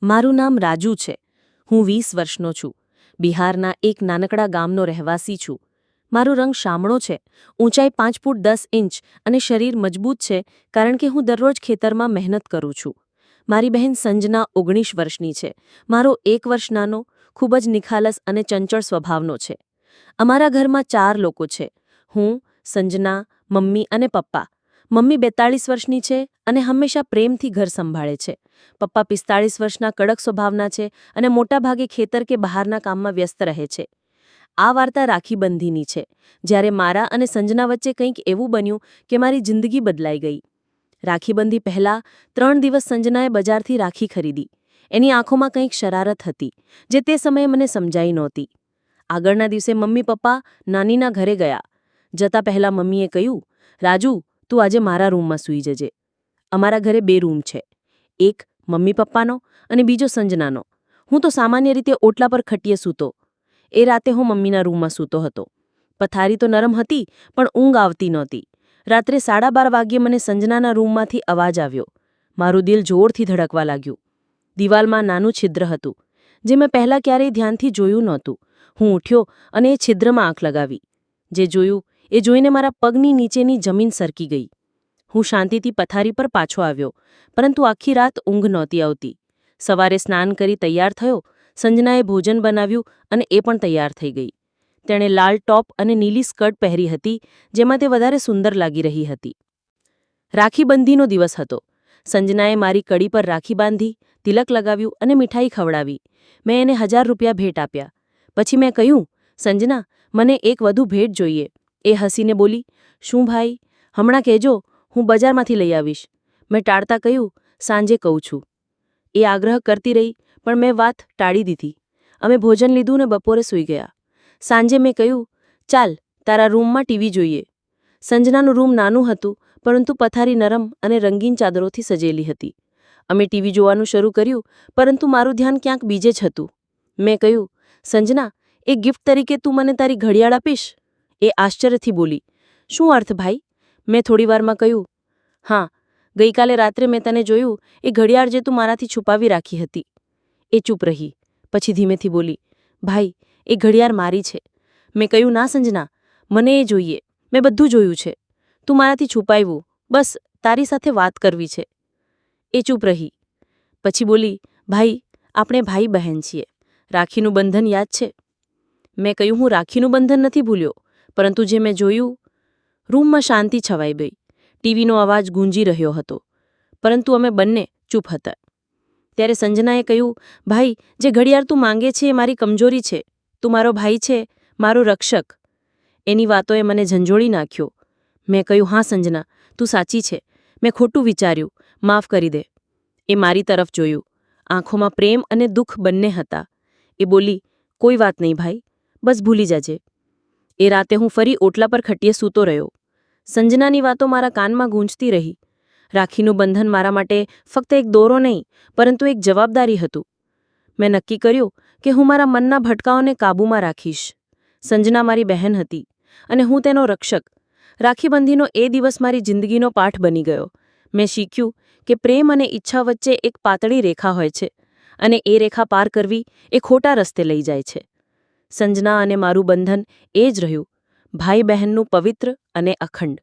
મારું નામ રાજુ છે. હું 20 વર્ષનો છું. બિહારના એક નાનકડા ગામનો રહેવાસી છું. મારો રંગ શામળો છે, ઊંચાઈ 5 ફૂટ 10 ઇંચ અને શરીર મજબૂત છે કારણ કે હું દરરોજ ખેતરમાં મહેનત કરું છું. મારી બહેન સંજના 19 વર્ષની છે. મારો 1 વર્ષ નાનો, ખૂબ જ નિખાલસ અને ચંચળ સ્વભાવનો છે. અમારા ઘરમાં 4 લોકો છે. હું, સંજના, મમ્મી અને પપ્પા. મમ્મી 42 વર્ષની છે અને હંમેશા પ્રેમથી ઘર સંભાળે છે. પપ્પા 45 વર્ષના કડક સ્વભાવના છે અને મોટાભાગે ખેતર કે બહારના કામમાં વ્યસ્ત રહે છે. આ વાર્તા રાખીબંધીની છે, જ્યારે મારા અને સંજના વચ્ચે કંઈક એવું બન્યું કે મારી જિંદગી બદલાઈ ગઈ. રાખીબંધી પહેલાં 3 દિવસ સંજનાએ બજારથી રાખી ખરીદી. એની આંખોમાં કંઈક શરારત હતી, જે તે સમયે મને સમજાઈ નહોતી. આગળના દિવસે મમ્મી પપ્પા નાનીના ઘરે ગયા. જતા પહેલાં મમ્મીએ કહ્યું, રાજુ, તું આજે મારા રૂમમાં સૂઈ જજે. અમારા ઘરે 2 રૂમ છે, એક મમ્મી પપ્પાનો અને બીજો સંજનાનો. હું તો સામાન્ય રીતે ઓટલા પર ખટીએ સૂતો. એ રાતે હું મમ્મીના રૂમમાં સૂતો હતો. પથારી તો નરમ હતી, પણ ઊંઘ આવતી નહોતી. રાત્રે 12:30 વાગ્યે મને સંજનાના રૂમમાંથી અવાજ આવ્યો. મારું દિલ જોરથી ધડકવા લાગ્યું. દિવાલમાં નાનું છિદ્ર હતું, જે મેં પહેલાં ક્યારેય ધ્યાનથી જોયું નહોતું. હું ઉઠ્યો અને એ છિદ્રમાં આંખ લગાવી. જે જોયું એ જોઈને મારા પગની નીચેની જમીન સરકી ગઈ. હું શાંતિથી પથારી પર પાછો આવ્યો, પરંતુ આખી રાત ઊંઘ નહોતી આવતી. સવારે સ્નાન કરી તૈયાર થયો. સંજનાએ ભોજન બનાવ્યું અને એ પણ તૈયાર થઈ ગઈ. તેણે લાલ ટોપ અને નીલી સ્કર્ટ પહેરી હતી, જેમાં તે વધારે સુંદર લાગી રહી હતી. રાખીબંધીનો દિવસ હતો. સંજનાએ મારી કડી પર રાખી બાંધી, તિલક લગાવ્યું અને મીઠાઈ ખવડાવી. મેં એને 1000 રૂપિયા ભેટ આપ્યા. પછી મેં કહ્યું, સંજના, મને એક વધુ ભેટ જોઈએ. એ હસીને બોલી, શું ભાઈ? હમણાં કહેજો, હું બજારમાંથી લઈ આવીશ. મેં ટાળતા કહ્યું, સાંજે કહું છું. એ આગ્રહ કરતી રહી, પણ મેં વાત ટાળી દીધી. અમે ભોજન લીધું ને બપોરે સૂઈ ગયા. સાંજે મેં કહ્યું, ચાલ, તારા રૂમમાં ટીવી જોઈએ. સંજનાનું રૂમ નાનું હતું, પરંતુ પથારી નરમ અને રંગીન ચાદરોથી સજેલી હતી. અમે ટીવી જોવાનું શરૂ કર્યું, પરંતુ મારું ધ્યાન ક્યાંક બીજે જ હતું. મેં કહ્યું, સંજના, એક ગિફ્ટ તરીકે તું મને તારી ઘડિયાળ આપીશ? એ આશ્ચર્યથી બોલી, શું અર્થ ભાઈ? મેં થોડીવારમાં કહ્યું, હા, ગઈકાલે રાત્રે મેં તને જોયું, એ ઘડિયાળ જે તું મારાથી છુપાવી રાખી હતી. એ ચૂપ રહી. પછી ધીમેથી બોલી, ભાઈ, એ ઘડિયાળ મારી છે. મેં કહ્યું, ના સંજના, મને એ જોઈએ. મેં બધું જોયું છે. તું મારાથી છુપાવ્યું, બસ તારી સાથે વાત કરવી છે. એ ચૂપ રહી. પછી બોલી, ભાઈ, આપણે ભાઈ બહેન છીએ. રાખીનું બંધન યાદ છે? મેં કહ્યું, હું રાખીનું બંધન નથી ભૂલ્યો, પરંતુ જે મેં જોયું. રૂમમાં શાંતિ છવાઈ ગઈ. ટીવીનો અવાજ ગૂંજી રહ્યો હતો, પરંતુ અમે બંને ચૂપ હતા. ત્યારે સંજનાએ કહ્યું, ભાઈ, જે ઘડિયાળ તું માંગે છે એ મારી કમજોરી છે. તું મારો ભાઈ છે, મારો રક્ષક. એની વાતોએ મને ઝંઝોળી નાખ્યો. મેં કહ્યું, હા સંજના, તું સાચી છે. મેં ખોટું વિચાર્યું, માફ કરી દે. એ મારી તરફ જોયું. આંખોમાં પ્રેમ અને દુઃખ બંને હતા. એ બોલી, કોઈ વાત નહીં ભાઈ, બસ ભૂલી જજે. એ રાતે હું ફરી ઓટલા પર ખટીએ સૂતો રહ્યો. સંજનાની વાતો મારા કાનમાં ગૂંજતી રહી. રાખીનું બંધન મારા માટે ફક્ત એક દોરો નહીં, પરંતુ એક જવાબદારી હતું. મેં નક્કી કર્યું કે હું મારા મનના ભટકાઓને કાબૂમાં રાખીશ. સંજના મારી બહેન હતી અને હું તેનો રક્ષક. રાખીબંધીનો એ દિવસ મારી જિંદગીનો પાઠ બની ગયો. મેં શીખ્યું કે પ્રેમ અને ઈચ્છા વચ્ચે એક પાતળી રેખા હોય છે, અને એ રેખા પાર કરવી એ ખોટા રસ્તે લઈ જાય છે. સંજના અને મારું બંધન એ જ રહ્યું, ભાઈ બહેનનું પવિત્ર અને અખંડ.